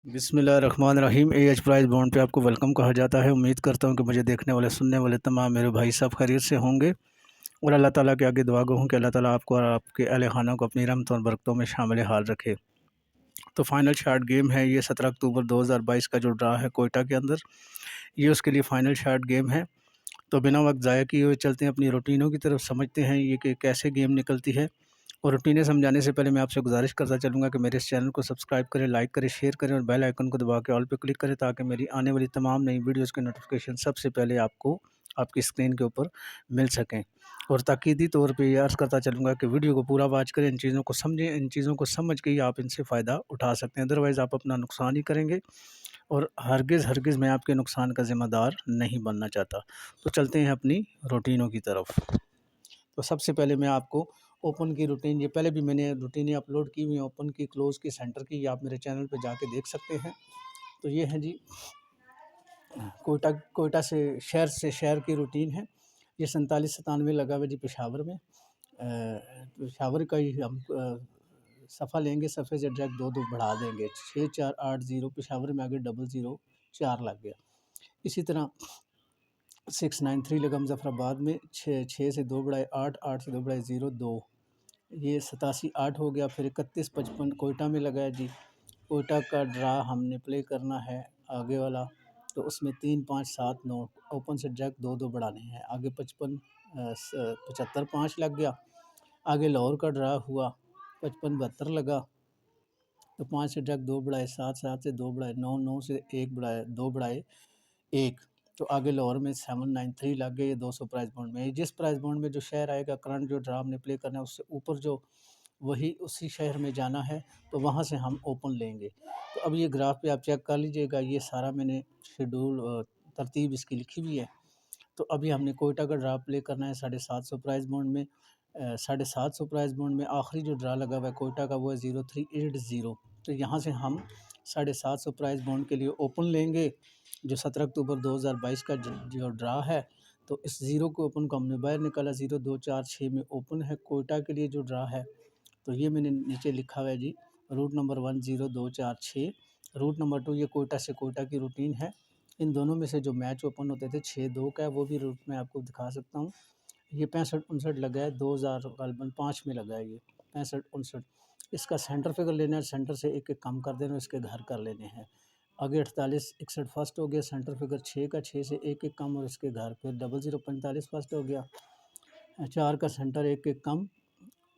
बिस्मिल्लाहिर्रहमानिर्रहीम। AH price bond पे आपको वेलकम कहा जाता है। उम्मीद करता हूँ कि मुझे देखने वाले सुनने वाले तमाम मेरे भाई सब खैरियत से होंगे और अल्लाह ताला के आगे दुआ गो हूँ कि अल्लाह ताला आपको और आपके अहल खाना को अपनी रहमत और बरकतों में शामिल हाल रखे। तो फाइनल शार्ट गेम है ये 17 अक्टूबर 2022 का जो ड्रा है कोयटा के अंदर, ये उसके लिए फ़ाइनल शार्ट गेम है। तो बिना वक्त ज़ाया किए हुए चलते हैं अपनी रूटीनों की तरफ, समझते हैं ये कि कैसे गेम निकलती है। और रूटीनें समझाने से पहले मैं आपसे गुजारिश करता चलूँगा कि मेरे इस चैनल को सब्सक्राइब करें, लाइक करें, शेयर करें और बेल आइकन को दबा के ऑल पे क्लिक करें ताकि मेरी आने वाली तमाम नई वीडियोज़ के नोटिफिकेशन सबसे पहले आपको आपकी स्क्रीन के ऊपर मिल सकें। और ताकीदी तौर पे ये अर्ज़ करता चलूँगा कि वीडियो को पूरा वॉच करें, इन चीज़ों को समझें, इन चीज़ों को समझ के ही आप इनसे फ़ायदा उठा सकते हैं, अदरवाइज़ आप अपना नुकसान ही करेंगे और हरगिज़ मैं आपके नुकसान का ज़िम्मेदार नहीं बनना चाहता। तो चलते हैं अपनी रूटीनों की तरफ। तो सबसे पहले मैं आपको ओपन की रूटीन, ये पहले भी मैंने रूटीनें अपलोड की हुई हैं, ओपन की, क्लोज़ की, सेंटर की, ये आप मेरे चैनल पे जाके देख सकते हैं। तो ये है जी कोयटा कोयटा से शहर की रूटीन है। ये 47-97 लगा हुआ है जी पेशावर में। पेशावर का ही हम सफ़ा लेंगे, सफ़े से डायरेक्ट 2-2 बढ़ा देंगे। 6480 पेशावर में आगे 004 लग गया। इसी तरह 693 लगा मुज़फ़्फ़राबाद में, 6 से 2 बढ़ाए 8, 8 से 2 बढ़ाए 0, 2, ये 87-8 हो गया। फिर 31-55 कोयटा में लगा है जी। कोयटा का ड्रा हमने प्ले करना है आगे वाला, तो उसमें 3, 5, 7, 9 ओपन से डायरेक्ट 2-2 बढ़ाने हैं। आगे 75-5 लग गया। आगे लाहौर का ड्रा हुआ, 55-72 लगा, तो 5 से डायरेक्ट 2 बढ़ाए, 7-7 से 2 बढ़ाए, 9-9 से 1 बढ़ाए, 2 बढ़ाए 1, तो आगे लाहौर में 793 लग गए। ये 200 प्राइस बॉन्ड में, जिस प्राइस बॉन्ड में जो शहर आएगा करंट जो ड्रा हमने प्ले करना है उससे ऊपर जो वही उसी शहर में जाना है, तो वहाँ से हम ओपन लेंगे। तो अब ये ग्राफ पे आप चेक कर लीजिएगा, ये सारा मैंने शेड्यूल तरतीब इसकी लिखी हुई है। तो अभी हमने कोयटा का ड्रा प्ले करना है 750 प्राइस बॉन्ड में। 750 प्राइस बॉन्ड में आखिरी जो ड्रा लगा हुआ है कोयटा का वो है 0380। तो यहाँ से हम 750 प्राइस बॉन्ड के लिए ओपन लेंगे, जो 17 अक्टूबर 2022 का जो ड्रा है। तो इस ज़ीरो को ओपन को हमने बाहर निकाला, 0246 में ओपन है कोयटा के लिए जो ड्रा है। तो ये मैंने नीचे लिखा हुआ है जी, रूट नंबर 1 0246, रूट नंबर 2 ये कोयटा से कोयटा की रूटीन है। इन दोनों में से जो मैच ओपन होते थे 6-2 का है, वो भी रूट मैं आपको दिखा सकता हूँ। ये 65-59 लगा है, 2000 गालिबन 5 में लगा है ये 65-59। इसका सेंटर फिगर लेना है, सेंटर से एक एक कम कर देना, इसके घर कर लेने हैं। आगे 48-61 फर्स्ट हो गया, सेंटर फिगर 6 का, 6 से एक एक कम और इसके घर। फिर 0045 फर्स्ट हो गया, 4 का सेंटर एक एक कम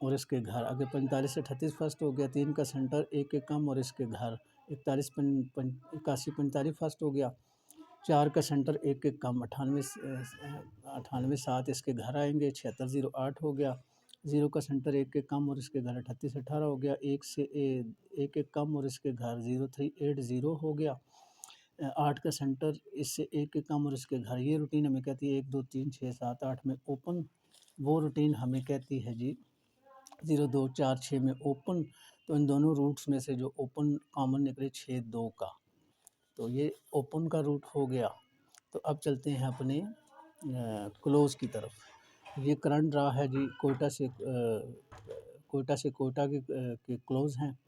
और इसके घर। आगे 45 से 38 फर्स्ट हो गया, 3 का सेंटर एक एक कम और इसके घर। 81-85 फर्स्ट हो गया, 4 का सेंटर एक एक कम, 98-7 इसके घर आएंगे। 76-08 हो गया, 0 का सेंटर एक एक कम और इसके घर। 38-18 हो गया, 1 से एक एक कम और इसके घर। 0380 हो गया, 8 का सेंटर इससे एक एक कम और इसके घर। ये रूटीन हमें कहती है 1 2 3 6 7 8 में ओपन, वो रूटीन हमें कहती है जी 0246 में ओपन। तो इन दोनों रूट्स में से जो ओपन कॉमन निकले 62 का, तो ये ओपन का रूट हो गया। तो अब चलते हैं अपने क्लोज़ की तरफ। ये करंट रहा है जी कोयटा से कोयटा के क्लोज़ हैं।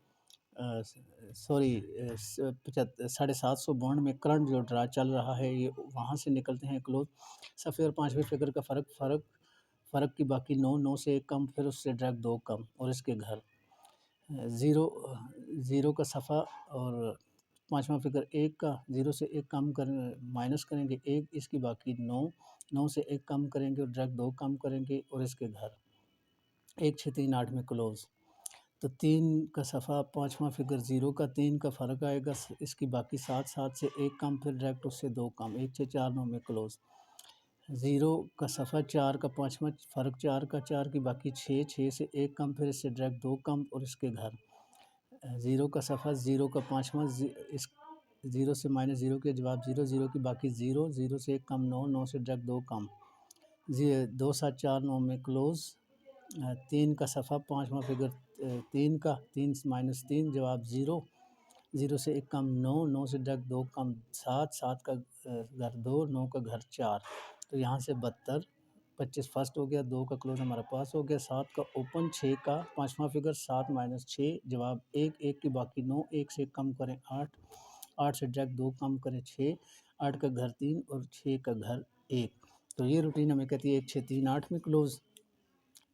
सॉरी, 750 बॉन्ड में करंट जो ड्रा चल रहा है ये वहाँ से निकलते हैं क्लोज। सफ़े और पाँचवें फिगर का फ़र्क की बाकी 9 से एक कम, फिर उससे डायरेक्ट 2 कम और इसके घर। ज़ीरो का सफ़ा और पाँचवा फिगर 1 का, 0 से 1 कम कर माइनस करेंगे 1, इसकी बाकी 9 से 1 कम करेंगे और डायरेक्ट 2 कम करेंगे और इसके घर। 1638 में क्लोज़। तो 3 का सफ़ा, पाँचवा फिगर 0 का, 3 का फ़र्क आएगा, इसकी बाकी 7 से 1 कम, फिर डायरेक्ट उससे 2 कम। 1649 में क्लोज़। 0 का सफ़ा, 4 का पाँचवा फ़र्क 4 का, 4 की बाकी 6 से 1 कम, फिर इससे डायरेक्ट 2 कम और इसके घर। 0 का सफ़ा, 0 का पाँचवा, इस 0 से -0 के जवाब 0, 0 की बाकी 0, 0 से 1 कम 9 से डायरेक्ट 2 कम। 2749 में क्लोज़। 3 का सफ़ा, पाँचवा फिगर 3 का, 3 -3 जवाब 0, 0 से 1 कम 9 से डायरेक्ट 2 कम 7 का घर 2, 9 का घर 4। तो यहाँ से 72 25 फर्स्ट हो गया, 2 का क्लोज हमारा पास हो गया, 7 का ओपन, 6 का पाँचवा फिगर, 7 माइनस 6 जवाब 1, 1 की बाकी 9, 1 से कम करें 8, 8 से डायरेक्ट 2 कम करें 6, 8 का घर 3 और 6 का घर 1। तो ये रूटीन हमें कहती है 1, 6, 3, 8 में क्लोज।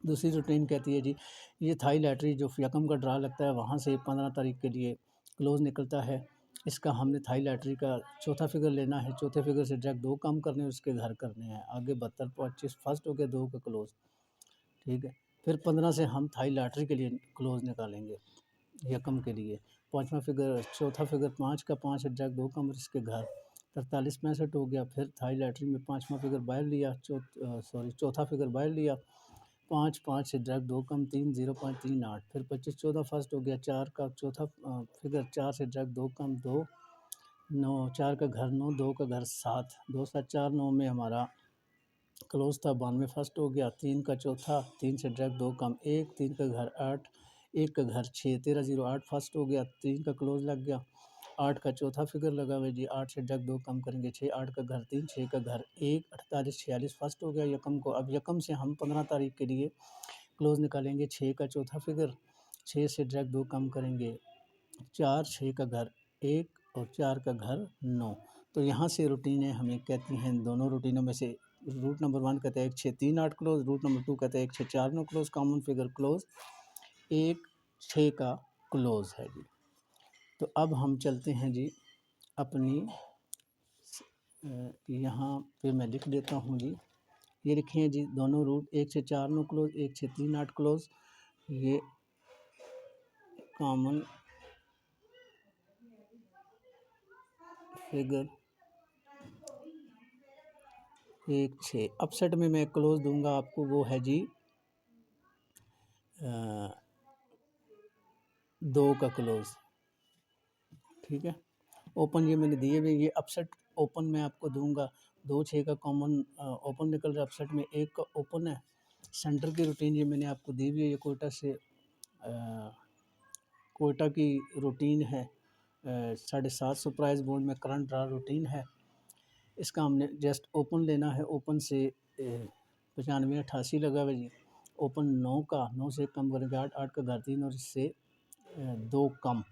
दूसरी रूटीन कहती है जी ये थाई लैटरी जो यकम का ड्रा लगता है वहाँ से 15 तारीख के लिए क्लोज निकलता है। इसका हमने थाई लैटरी का चौथा फिगर लेना है, चौथे फिगर से डायरेक्ट 2 कम करने हैं, उसके घर करने हैं। आगे 72, 25 फर्स्ट हो गया, 2 का क्लोज, ठीक है। फिर 15 से हम थाई लैटरी के लिए क्लोज निकालेंगे यकम के लिए। पाँचवा फिगर, चौथा फिगर 5 का, 5 से डायरेक्ट 2 कम और इसके घर 43, 65 हो गया। फिर थाई लैटरी में पाँचवा फिगर बाहर लिया, चौथा फिगर बाहर लिया, 5, 5 से डायरेक्ट 2 कम 3, 0.3, 8। फिर 25, 14 फर्स्ट हो गया, 4 का चौथा फिगर, 4 से डायरेक्ट 2 कम 2, 9, 4 का घर 9, 2 का घर 7, 2, 7, 4, 9 में हमारा क्लोज था। 92 फर्स्ट हो गया, 3 का चौथा, 3 से डायरेक्ट 2 कम 1, 3 का घर 8, 1 का घर 6, 13, 0, 8 फर्स्ट हो गया, 3 का क्लोज लग गया। 8 का चौथा फिगर लगा हुआ जी, 8 से डायरेक्ट 2 कम करेंगे 6, 8 का घर 3, 6 का घर 1, 48, 46 फर्स्ट हो गया यकम को। अब यकम से हम 15 तारीख के लिए क्लोज निकालेंगे। 6 का चौथा फिगर, 6 से डायरेक्ट 2 कम करेंगे 4, 6 का घर 1 और 4 का घर 9। तो यहाँ से रूटीनें हमें कहती हैं, दोनों रूटीनों में से रूट नंबर 1 कहता है 1, 6, 3, 8 क्लोज, रूट नंबर 2 कहता है 1, 6, 4, 9 क्लोज, कॉमन फिगर क्लोज 1, 6 का क्लोज है जी। तो अब हम चलते हैं जी अपनी यहाँ पे मैं लिख देता हूँ जी, ये लिखे हैं जी दोनों रूट, 1 से 4, 9 क्लोज, 1, 6, 3, 8 क्लोज, ये कॉमन फिगर 1, 6। अपसेट में मैं क्लोज दूंगा आपको, वो है जी 2 का क्लोज, ठीक है। ओपन ये मैंने दिए हुए, ये अपसेट ओपन मैं आपको दूंगा 2, 6 का कॉमन ओपन निकल रहा है, अपसेट में 1 का ओपन है। सेंटर की रूटीन ये मैंने आपको दी हुई है, ये कोयटा की रूटीन है, 750 प्राइस बोर्ड में करंट ड्रा रूटीन है। इसका हमने जस्ट ओपन लेना है, ओपन से 95, 88 लगा हुआ जी। ओपन 9 का, 9 से कम करेंगे 8, 8 का घर 3 और इससे 2 कम,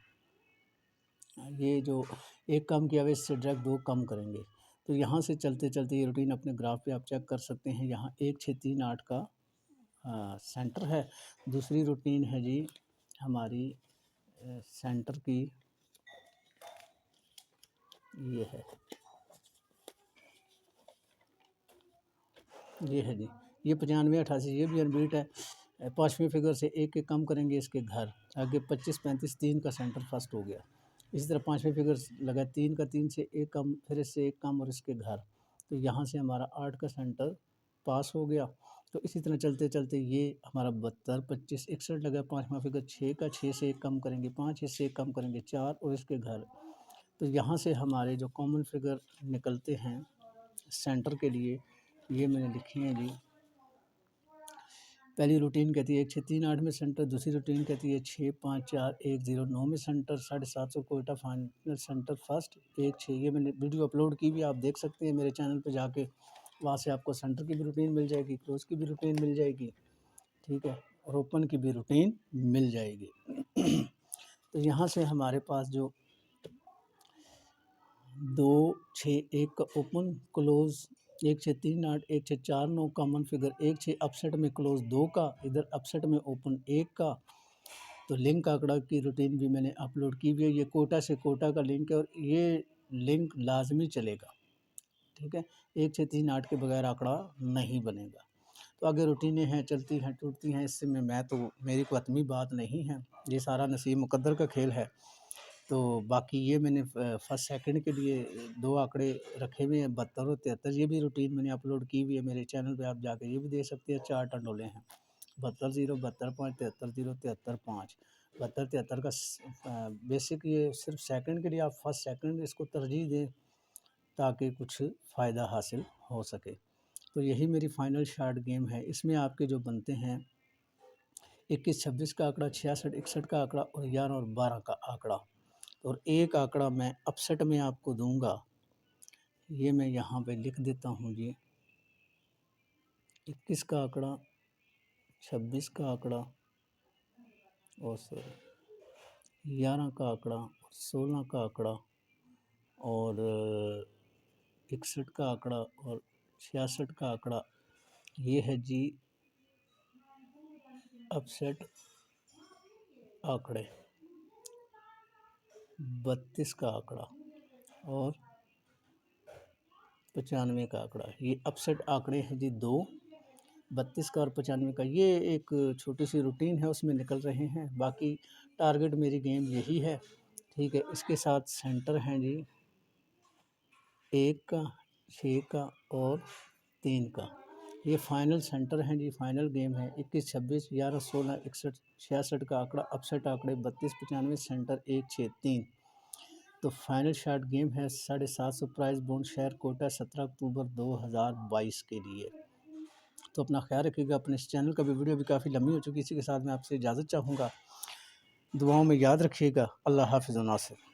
ये जो 1 कम किया हुआ इससे डायरेक्ट 2 कम करेंगे। तो यहाँ से चलते चलते ये रूटीन अपने ग्राफ पे आप चेक कर सकते हैं। यहाँ 1, 6, 3, 8 का सेंटर है। दूसरी रूटीन है जी हमारी सेंटर की, ये है जी, ये 95, 88 ये भी अनबीट है। पाँचवीं फिगर से 1 के कम करेंगे इसके घर, आगे 25, 35, 3 का सेंटर फर्स्ट हो गया। इसी तरह पाँचवीं फिगर लगा 3 का, 3 से 1 कम, फिर इससे 1 कम और इसके घर। तो यहाँ से हमारा 8 का सेंटर पास हो गया। तो इसी तरह चलते चलते ये हमारा 72, 25, 61 लगा। पाँचवा फिगर 6 का, 6 से 1 कम करेंगे 5, इससे 1 कम करेंगे 4 और इसके घर। तो यहाँ से हमारे जो कॉमन फिगर निकलते हैं सेंटर के लिए, ये मैंने लिखे हैं जी। पहली रूटीन कहती है 1, 6, 3, 8 में सेंटर। दूसरी रूटीन कहती है 6, 5, 4, 1, 0, 9 में centre. 750 Quetta final centre first 1, 6। ये मैंने वीडियो अपलोड की भी, आप देख सकते हैं मेरे चैनल पे जाके, वहाँ से आपको सेंटर की भी रूटीन मिल जाएगी, क्लोज की भी रूटीन मिल जाएगी, ठीक है, और ओपन की भी रूटीन मिल जाएगी। तो यहाँ से हमारे पास जो 2, 6, 1 का open close, 1, 6, 3, 8, 1, 6, 4, 9 common figure 1, 6 upset में क्लोज 2 का, इधर अपसेट में ओपन 1 का। तो लिंक आंकड़ा की रूटीन भी मैंने अपलोड की हुई है। ये कोटा से कोटा का लिंक है और ये लिंक लाजमी चलेगा, ठीक है। 1, 6, 3, 8 के बगैर आंकड़ा नहीं बनेगा। तो आगे रूटीनें हैं, चलती हैं टूटती हैं, इससे मैं तो मेरी कोई हतमी बात नहीं है, ये सारा नसीब मुकद्दर का खेल है। तो बाकी ये मैंने फर्स्ट सेकंड के लिए 2 आंकड़े रखे हुए हैं, 72 और 73। ये भी रूटीन मैंने अपलोड की हुई है मेरे चैनल पे, आप जाके ये भी देख सकते हैं। 4 टंडोले हैं, 72, 0, 72, 5, 73, 0, 73, 5। 72, 73 का बेसिक, ये सिर्फ सेकंड के लिए आप फर्स्ट सेकंड इसको तरजीह दें ताकि कुछ फ़ायदा हासिल हो सके। तो यही मेरी फाइनल शार्ट गेम है। इसमें आपके जो बनते हैं 21, 26 का आंकड़ा, 66, 61 का आंकड़ा और 11 और 12 का आंकड़ा। और एक आंकड़ा मैं अपसेट में आपको दूंगा, ये मैं यहाँ पे लिख देता हूँ जी। 21 का आंकड़ा, 26 का आंकड़ा और 11 का आंकड़ा, 16 का आंकड़ा और 61 का आंकड़ा और 66 का आंकड़ा। ये है जी अपसेट आंकड़े। 32 का आंकड़ा और 95 का आंकड़ा। ये अपसेट आंकड़े हैं जी दो, 32 का और 95 का। ये एक छोटी सी रूटीन है, उसमें निकल रहे हैं। बाकी टारगेट मेरी गेम यही है, ठीक है। इसके साथ सेंटर हैं जी 1 का, 6 का और 3 का। ये फाइनल सेंटर हैं जी, फाइनल गेम है। 21, 26, 11, 16, 61, 66 का आंकड़ा अपसेट आंकड़े, 32, 95 सेंटर 1, 6, 3। तो फाइनल शॉट गेम है 750 प्राइस बॉन्ड शेयर कोटा 17 अक्टूबर 2022 के लिए। तो अपना ख्याल रखिएगा। अपने इस चैनल का भी वीडियो भी काफ़ी लंबी हो चुकी है। इसी के साथ मैं आपसे इजाज़त चाहूँगा। दुआओं में याद रखिएगा। अल्लाह हाफ़िज़ व नासिर।